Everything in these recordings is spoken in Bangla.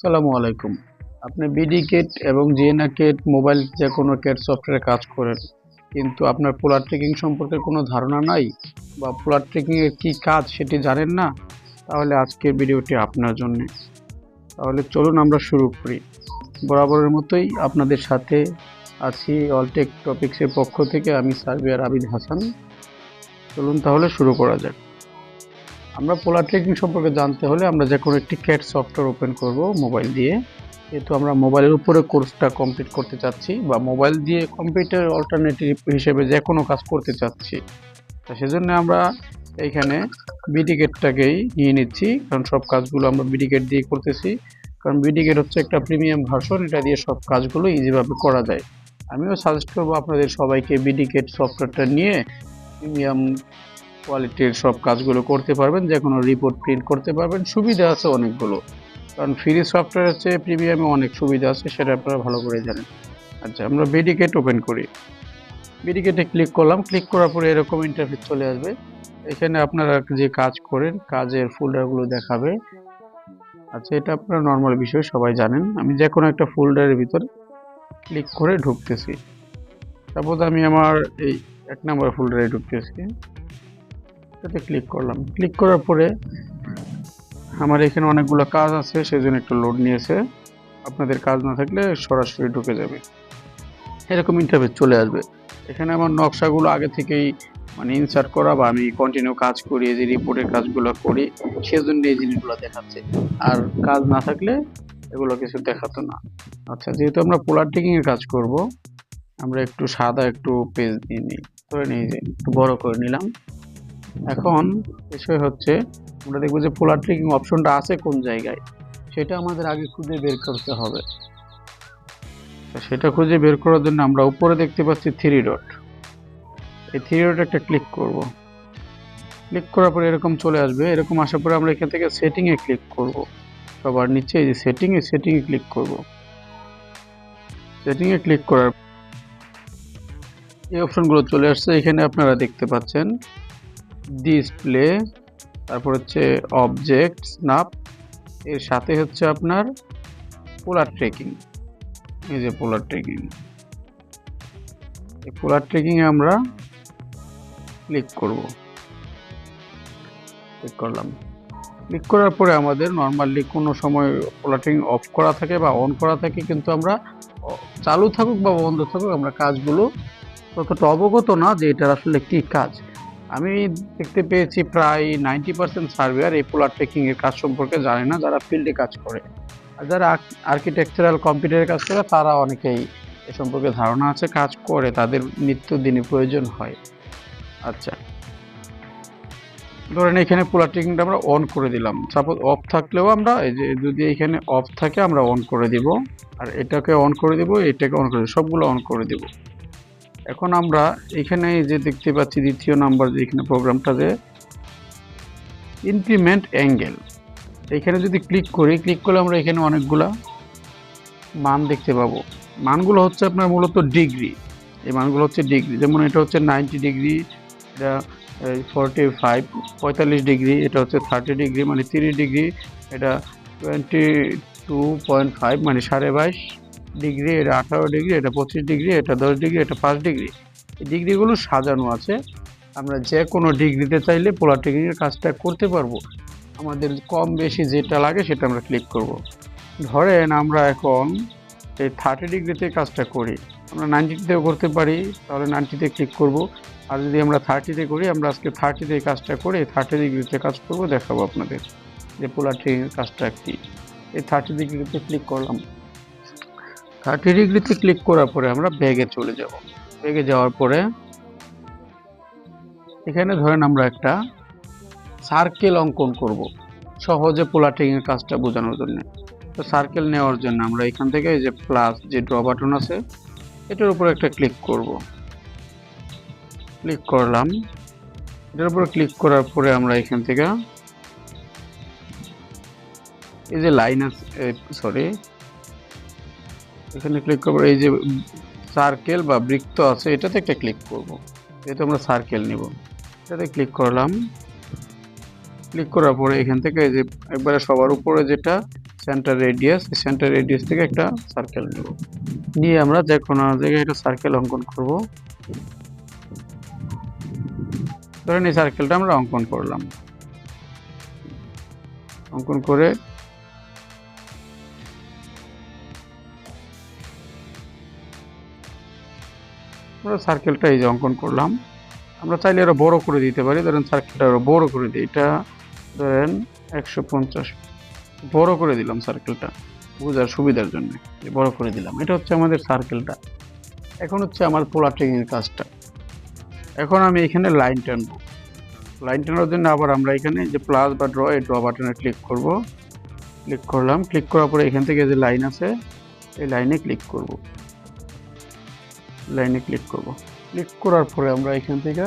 আসসালামু আলাইকুম। আপনি বিডি কিট এবং জিএনএ কিট মোবাইল যে কোনো ক্যাট সফটওয়্যারে কাজ করেন, কিন্তু আপনার পোলার ট্রেকিং সম্পর্কে কোনো ধারণা নাই বা পোলার ট্রেকিং এর কি কাজ সেটি জানেন না, তাহলে আজকের ভিডিওটি আপনার জন্য। তাহলে চলুন আমরা শুরু করি। বরাবরের মতোই আপনাদের সাথে আছি অলটেক টপিক্সের পক্ষ থেকে, আমি সার্বিয়ার আবিদ হাসান। চলুন তাহলে শুরু করা যাক। আমরা পোলার ট্রেকিং সম্পর্কে জানতে হলে আমরা যে কোনো একটি ক্যাট সফটওয়্যার ওপেন করব মোবাইল দিয়ে। যেহেতু আমরা মোবাইলের উপরে কোর্সটা কমপ্লিট করতে চাচ্ছি বা মোবাইল দিয়ে কম্পিউটার অল্টারনেটিভ হিসেবে যে কোনো কাজ করতে চাচ্ছি, তো সেজন্য আমরা এইখানে বিডিকেটটাকেই নিয়ে নিচ্ছি, কারণ সব কাজগুলো আমরা বিডিকেট দিয়ে করতেছি। কারণ বিডিকেট হচ্ছে একটা প্রিমিয়াম ভার্সন, এটা দিয়ে সব কাজগুলো ইজিভাবে করা যায়। আমিও সাজেস্ট করবো আপনাদের সবাইকে বিডিকেট সফটওয়্যারটা নিয়ে প্রিমিয়াম কোয়ালিটির সব কাজগুলো করতে পারবেন, যে কোনো রিপোর্ট প্রিন্ট করতে পারবেন, সুবিধা আছে অনেকগুলো। কারণ ফ্রি সফটওয়্যার হচ্ছে প্রিমিয়ামে অনেক সুবিধা আছে, সেটা আপনারা ভালো করে জানেন। আচ্ছা, আমরা বিডিকেট ওপেন করি। বিডিকেটে ক্লিক করলাম, ক্লিক করার পরে এরকম ইন্টারফেস চলে আসবে। এখানে আপনারা যে কাজ করেন কাজের ফোল্ডারগুলো দেখাবে। আচ্ছা, এটা আপনারা নর্মাল বিষয় সবাই জানেন। আমি যে কোনো একটা ফোল্ডারের ভিতর ক্লিক করে ঢুকতেছি। সাপোজ আমি আমার এই 1 নম্বর ফোল্ডারে ঢুকতেছি, এটাতে ক্লিক করলাম। ক্লিক করার পরে আমার এখানে অনেকগুলো কাজ আছে, সেজন্য একটু লোড নিয়েছে। আপনাদের কাজ না থাকলে সরাসরি ঢুকে যাবে, এরকম ইন্টারফেস চলে আসবে। এখানে আমার নকশাগুলো আগে থেকেই ইনসার্ট করা, বা আমি কন্টিনিউ কাজ করি, যে রিপোর্টের কাজগুলো করি সেজন্য এই জিনিসগুলো দেখাচ্ছে। আর কাজ না থাকলে এগুলো কিছু দেখাতো না। আচ্ছা, যেহেতু আমরা পোলার ট্রেকিং এর কাজ করব, আমরা একটু সাদা একটু পেজ নিয়ে নিই, করে নিই, যে একটু বড় করে নিলাম। এখন বিষয় হচ্ছে আমরা দেখবো যে পোলার ট্রেকিং অপশনটা আছে কোন জায়গায়, সেটা আমাদের আগে খুঁজে বের করতে হবে। সেটা খুঁজে বের করার জন্য আমরা উপরে দেখতে পাচ্ছি 3 ডট, এই 3 ডট একটা ক্লিক করব। ক্লিক করার পরে এরকম চলে আসবে। এরকম আসার পরে আমরা এখান থেকে সেটিং এ ক্লিক করব। সবার নিচে এই যে সেটিং এ ক্লিক করব। সেটিং এ ক্লিক করার এই অপশনগুলো চলে আসছে। এখানে আপনারা দেখতে পাচ্ছেন ডিসপ্লে, তারপর হচ্ছে অবজেক্ট স্ন্যাপ, এর সাথে হচ্ছে আপনার পোলার ট্রেকিং। এই যে পোলার ট্রেকিং, এই পোলার ট্রেকিং এ আমরা ক্লিক করব। ক্লিক করলাম। ক্লিক করার পরে আমাদের নরমালি কোনো সময় পোলার ট্রেকিং অফ করা থাকে বা অন করা থাকে, কিন্তু আমরা চালু থাকুক বা বন্ধ থাকুক আমরা কাজগুলো ততটা অবগত না যে এটার আসলে কি কাজ। আমি দেখতে পেয়েছি প্রায় 90% সার্ভেয়ার এই পোলার ট্রেকিং এর কাজ সম্পর্কে জানে না, যারা ফিল্ডে কাজ করে। আর যারা আর্কিটেকচারাল কম্পিউটারের কাজ করে তারা অনেকেই এ সম্পর্কে ধারণা আছে, কাজ করে, তাদের নিত্যদিনই প্রয়োজন হয়। আচ্ছা, ধরেন এখানে পোলার ট্রেকিংটা আমরা অন করে দিলাম। সাপোজ অফ থাকলেও আমরা এই যে যদি এখানে অফ থাকে আমরা অন করে দিব, আর এটাকে অন করে দিব, এটাকে অন করে দিব, সবগুলো অন করে দিব। এখন আমরা এখানে যে দেখতে পাচ্ছি দ্বিতীয় নাম্বার যে এখানে প্রোগ্রামটা, যে ইনক্রিমেন্ট অ্যাঙ্গেল, এখানে যদি ক্লিক করি, ক্লিক করলে আমরা এখানে অনেকগুলা মান দেখতে পাবো। মানগুলো হচ্ছে আপনার মূলত ডিগ্রি। এই মানগুলো হচ্ছে ডিগ্রি, যেমন এটা হচ্ছে 90 ডিগ্রি, এটা 45 ডিগ্রি, এটা হচ্ছে 30 ডিগ্রি মানে 30 ডিগ্রি, এটা 22.5 মানে 22.5 ডিগ্রি, এটা 18 ডিগ্রি, এটা 25 ডিগ্রি, এটা 10 ডিগ্রি, এটা 5 ডিগ্রি। এই ডিগ্রিগুলো সাজানো আছে। আমরা যে কোনো ডিগ্রিতে চাইলে পোলার ট্রেকিং এর কাজটা করতে পারবো। আমাদের কম বেশি যেটা লাগে সেটা আমরা ক্লিক করব। ধরেন আমরা এখন এই 30 ডিগ্রিতে কাজটা করি, আমরা 90তেও করতে পারি, তাহলে 90তে ক্লিক করব। আর যদি আমরা 30তে করি, আমরা আজকে 30তে কাজটা করে 30 ডিগ্রিতে কাজ করব, দেখাবো আপনাদের যে পোলার ট্রেকিং এর কাজটা কি। এই 30 ডিগ্রিতে ক্লিক করলাম। 30 ডিগ্রিতে ক্লিক করার পরে আমরা ব্যাগে চলে যাব। ব্যাগে যাওয়ার পরে এখানে ধরেন আমরা একটা সার্কেল অঙ্কন করব, সহজে পোলার ট্রেকিং এর কাজটা বোঝানোর জন্য। তো সার্কেল নেওয়ার জন্য আমরা এখান থেকে এই যে প্লাস যে ড্র বাটন আছে, এটার উপর একটা ক্লিক করব। ক্লিক করলাম। এটার উপর ক্লিক করার পরে আমরা এখান থেকে এই যে লাইন আছে, সরি, এখানে ক্লিক করব। এই যে সার্কেল বা বৃত্ত আছে, এটাতে একটা ক্লিক করব, যেহেতু আমরা সার্কেল নিব। এটাতে ক্লিক করলাম। ক্লিক করার পরে এখান থেকে এই যে একবারে সবার উপরে যেটা সেন্টার রেডিয়াস, সেন্টার রেডিয়াস থেকে একটা সার্কেল নেব, নিয়ে আমরা যে কোনো জায়গায় একটা সার্কেল অঙ্কন করব। ধরেন এই সার্কেলটা আমরা অঙ্কন করলাম, অঙ্কন করে আমরা সার্কেলটা এই যে অঙ্কন করলাম। আমরা চাইলে আরো বড় করে দিতে পারি, ধরেন সার্কেলটা আরো বড় করে দিই, এটা ধরেন 150 বড় করে দিলাম সার্কেলটা বোঝার সুবিধার জন্য, বড় করে দিলাম। এটা হচ্ছে আমাদের সার্কেলটা। এখন হচ্ছে আমার পোলার ট্রেকিং এর কাজটা। এখন আমি এখানে লাইন টানবো, লাইন টানার জন্য আবার আমরা এখানে যে প্লাস বা ড্র, এই ড্র বাটনে ক্লিক করব। ক্লিক করলাম, ক্লিক করার পরে এখান থেকে যে লাইন আছে এই লাইনে ক্লিক করব, লাইনে ক্লিক করব। ক্লিক করার পরে আমরা এখান থেকে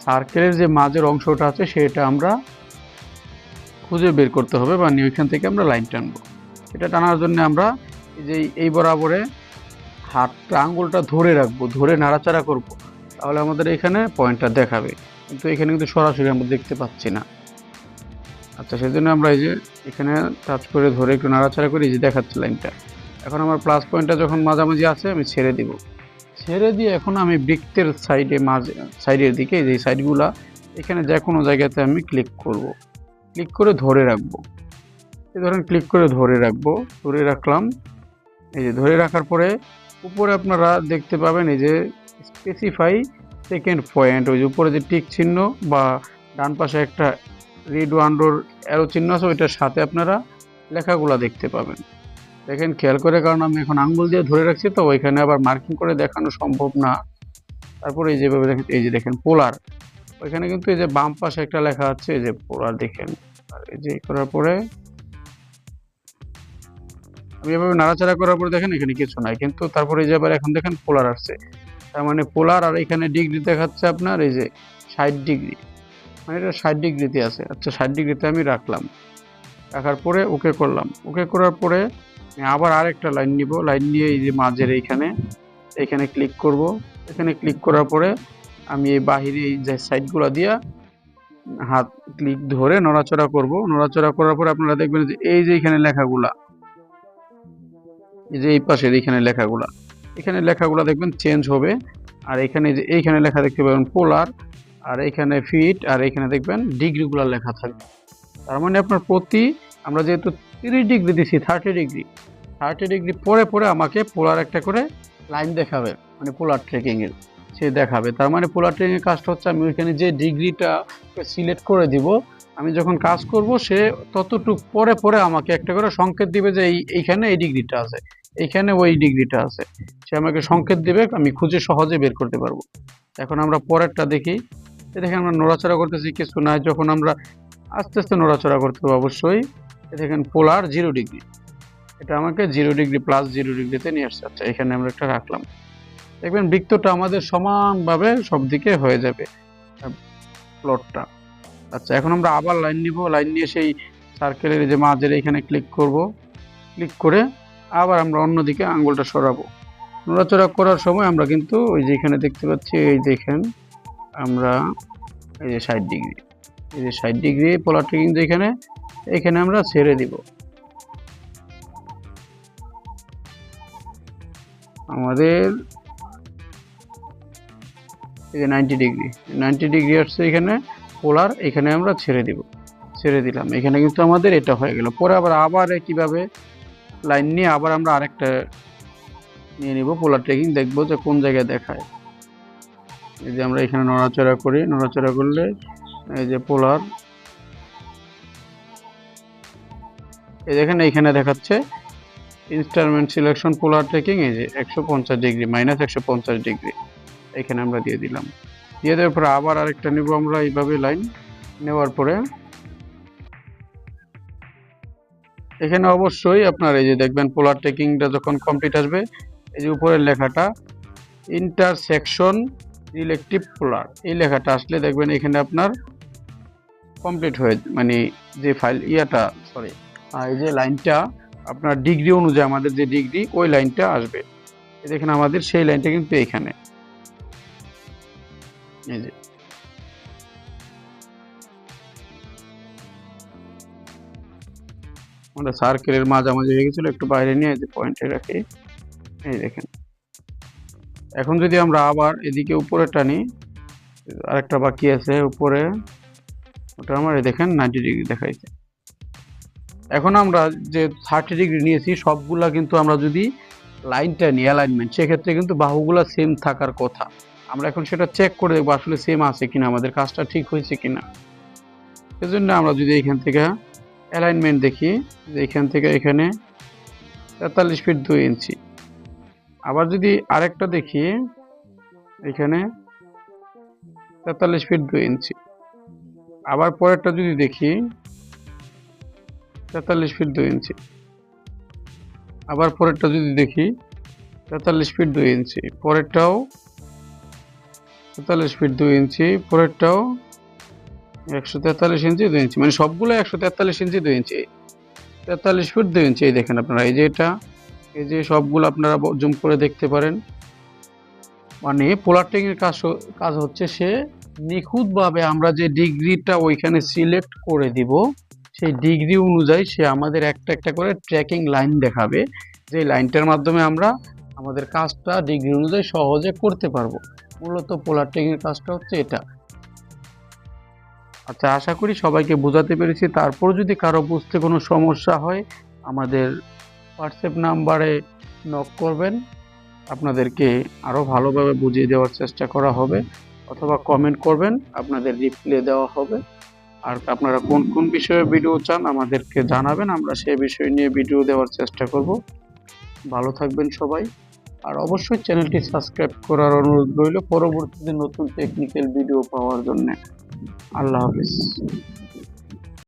সার্কেলের যে মাঝের অংশটা আছে সেটা আমরা খুঁজে বের করতে হবে, বা ওইখান থেকে আমরা লাইন টানবো। এটা টানার জন্য আমরা এই বরাবরে হাতটা আঙ্গুলটা ধরে রাখবো, ধরে নাড়াচাড়া করব, তাহলে আমাদের এখানে পয়েন্টটা দেখাবে। কিন্তু এখানে কিন্তু সরাসরি আমরা দেখতে পাচ্ছি না। আচ্ছা, সেই জন্য আমরা এই যে এখানে টাচ করে ধরে একটু নাড়াচাড়া করি, যে দেখাচ্ছে লাইনটা। এখন আমার প্লাস পয়েন্টটা যখন মাঝামাঝি আছে আমি ছেড়ে দিব, ছেড়ে দিয়ে এখন আমি বৃত্তের সাইডে সাইডের দিকে যে সাইডগুলা এখানে যে কোনো জায়গাতে আমি ক্লিক করব, ক্লিক করে ধরে রাখবো। এই ধরেন ক্লিক করে ধরে রাখবো, ধরে রাখলাম। এই যে ধরে রাখার পরে উপরে আপনারা দেখতে পাবেন এই যে স্পেসিফাই সেকেন্ড পয়েন্ট, ওই যে উপরে যে টিক চিহ্ন বা ডান পাশে একটা রেড আন্ডার অ্যারো চিহ্ন আছে, ওইটার সাথে আপনারা লেখাগুলা দেখতে পাবেন। দেখেন খেয়াল করে, কারণ আমি এখন আঙ্গুল দিয়ে ধরে রাখছি তো ওইখানে আবার মার্কিং করে দেখানো সম্ভব না। তারপরে এই যেভাবে দেখেন, এই যে দেখেন পোলার, ওইখানে কিন্তু এই যে বাম পাশে একটা লেখা আছে এই যে পোলার, দেখেন। আর এই যে করার পরে আমি এভাবে নাড়াচাড়া করার পরে দেখেন এখানে কিছু নাই, কিন্তু তারপরে এই যে আবার এখন দেখেন পোলার আসছে। তার মানে পোলার, আর এখানে ডিগ্রি দেখাচ্ছে আপনার এই যে 60°, মানে এটা 60°তে আছে। আচ্ছা, 60°তে আমি রাখলাম, রাখার পরে ওকে করলাম। ওকে করার পরে আবার আরেকটা লাইন নিব, লাইন নিয়ে এই যে মাঝের এখানে ক্লিক করব। এখানে ক্লিক করার পরে আমি এই বাহিরে এই যে সাইডগুলো দিয়া হাত ক্লিক ধরে নড়াচড়া করব। নড়াচড়া করার পরে আপনারা দেখবেন যে এই যে এখানে লেখাগুলা, এই যে এই পাশের এখানে লেখাগুলা দেখবেন চেঞ্জ হবে। আর এখানে যে এইখানে লেখা দেখতে পাবেন পোলার, আর এখানে ফিট, আর এখানে দেখবেন ডিগ্রিগুলা লেখা থাকবে। তার মানে আপনার আমরা যেহেতু 30° দিচ্ছি, 30° পরে পরে আমাকে পোলার একটা করে লাইন দেখাবে, মানে পোলার ট্রেকিং এর সে দেখাবে। তার মানে পোলার ট্রেকিং এর কাজটা হচ্ছে আমি ওইখানে যে ডিগ্রিটা সিলেক্ট করে দিব, আমি যখন কাজ করব সে ততটুক পরে পরে আমাকে একটা করে সংকেত দিবে যে এইখানে এই ডিগ্রিটা আছে, এইখানে ওই ডিগ্রিটা আছে। সে আমাকে সংকেত দিবে, আমি খুঁজে সহজে বের করতে পারবো। এখন আমরা পরেরটা দেখি। দেখেন আমরা নড়াচড়া করতেছি, কিছু নাই। যখন আমরা আস্তে আস্তে নড়াচড়া করতে হবে অবশ্যই। দেখেন পোলার 0°, এটা আমাকে 0° প্লাস 0°তে নিয়ে আসছে। আচ্ছা, এখানে আমরা একটা রাখলাম, দেখবেন বৃত্তটা আমাদের সমানভাবে সব দিকে হয়ে যাবে প্লটটা। আচ্ছা, এখন আমরা আবার লাইন নিব, লাইন নিয়ে সেই সার্কেলের যে মাঝের এখানে ক্লিক করব। ক্লিক করে আবার আমরা অন্যদিকে আঙ্গুলটা সরাবো। নড়াচড়া করার সময় আমরা কিন্তু ওই যে এখানে দেখতে পাচ্ছি, এই দেখেন আমরা এই যে 60°, এই যে 60° পোলার ট্রেকিং যেখানে, এখানে আমরা ছেড়ে দিব। আমাদের এই যে 90° আসছে এখানে পোলার, এখানে আমরা ছেড়ে দিলাম। এখানে কিন্তু আমাদের এটা হয়ে গেল। পরে আবার কিভাবে লাইন নিয়ে আবার আমরা আরেকটা নিয়ে নিব পোলার ট্রেকিং, দেখবো যে কোন জায়গায় দেখায়। এই যে আমরা এখানে নড়াচড়া করি, নড়াচড়া করলে এই যে পোলার, এই দেখেন এইখানে দেখাচ্ছে ইনস্ট্রুমেন্ট সিলেকশন পোলার ট্রেকিং, এই যে 150°, -150°। এখানে আমরা দিয়ে দিলাম। দিয়ে দেওয়ার পরে আবার আরেকটা নিব আমরা এইভাবে লাইন নেওয়ার পরে এখানে অবশ্যই আপনার এই যে দেখবেন পোলার ট্রেকিংটা যখন কমপ্লিট আসবে, এই যে উপরের লেখাটা ইন্টারসেকশন রিলেটিভ পোলার, এই লেখাটা আসলে দেখবেন এখানে আপনার কমপ্লিট হয়ে, মানে যে ফাইল এই যে লাইনটা আপনার ডিগ্রি অনুযায়ী, আমাদের যে ডিগ্রি ওই লাইনটা আসবে। দেখেন আমাদের সেই লাইনটা কিন্তু এইখানে, এই যে আমাদের সার্কেলের মাঝামাঝি হয়ে গেছিল, একটু বাইরে নিয়ে যে পয়েন্টে রাখি। এই দেখেন, এখন যদি আমরা আবার এদিকে উপরে টানি, আরেকটা বাকি আছে উপরে, ওটা আমার এই দেখেন 90 ডিগ্রি দেখাইছে। এখন আমরা যে 30 ডিগ্রি নিয়েছি সবগুলা কিন্তু আমরা যদি লাইনটা নিয়ে অ্যালাইনমেন্ট, সেক্ষেত্রে কিন্তু বাহুগুলা সেম থাকার কথা। আমরা এখন সেটা চেক করে দেখবো আসলে সেম আছে কিনা, আমাদের কাজটা ঠিক হয়েছে কিনা। সেজন্য আমরা যদি এখান থেকে অ্যালাইনমেন্ট দেখি, যে এখান থেকে এখানে 43 ফিট 2 ইঞ্চি। আবার যদি আরেকটা দেখি, এখানে 43 ফিট 2 ইঞ্চি। আবার পরেরটা যদি দেখি 43 ফিট 2 ইঞ্চি। আবার পরেরটা যদি দেখি 43 ফিট 2 ইঞ্চি। পরেরটাও 43 ফিট 2 ইঞ্চি। পরেরটাও 143 ইঞ্চি 2 ইঞ্চি, মানে সবগুলো 143 ইঞ্চি 2 ইঞ্চি। 43 ফিট 2 ইঞ্চি। এই দেখেন আপনারা, এই যে এটা, এই যে সবগুলো আপনারা জুম করে দেখতে পারেন। মানে পোলার এর কাজ হচ্ছে সে নিখুঁতভাবে আমরা যে ডিগ্রিটা ওইখানে সিলেক্ট করে দিব, সেই ডিগ্রি অনুযায়ী সে আমাদের একটা একটা করে ট্র্যাকিং লাইন দেখাবে, যে লাইনটার মাধ্যমে আমরা আমাদের কাজটা ডিগ্রি অনুযায়ী সহজে করতে পারবো। মূলত পোলার এর কাজটা হচ্ছে এটা। আচ্ছা, আশা করি সবাইকে বোঝাতে পেরেছি। তারপর যদি কারো বুঝতে কোনো সমস্যা হয়, আমাদের হোয়াটসঅ্যাপ নাম্বারে নক করবেন, আপনাদেরকে আরও ভালোভাবে বুঝিয়ে দেওয়ার চেষ্টা করা হবে, অথবা কমেন্ট করবেন, আপনাদের রিপ্লাই দেওয়া হবে। আর আপনারা কোন কোন বিষয়ে ভিডিও চান আমাদেরকে জানাবেন, আমরা সেই বিষয় নিয়ে ভিডিও দেওয়ার চেষ্টা করব। ভালো থাকবেন সবাই, আর অবশ্যই চ্যানেলটি সাবস্ক্রাইব করার অনুরোধ রইল পরবর্তীতে নতুন টেকনিক্যাল ভিডিও পাওয়ার জন্য। আল্লাহ হাফিজ।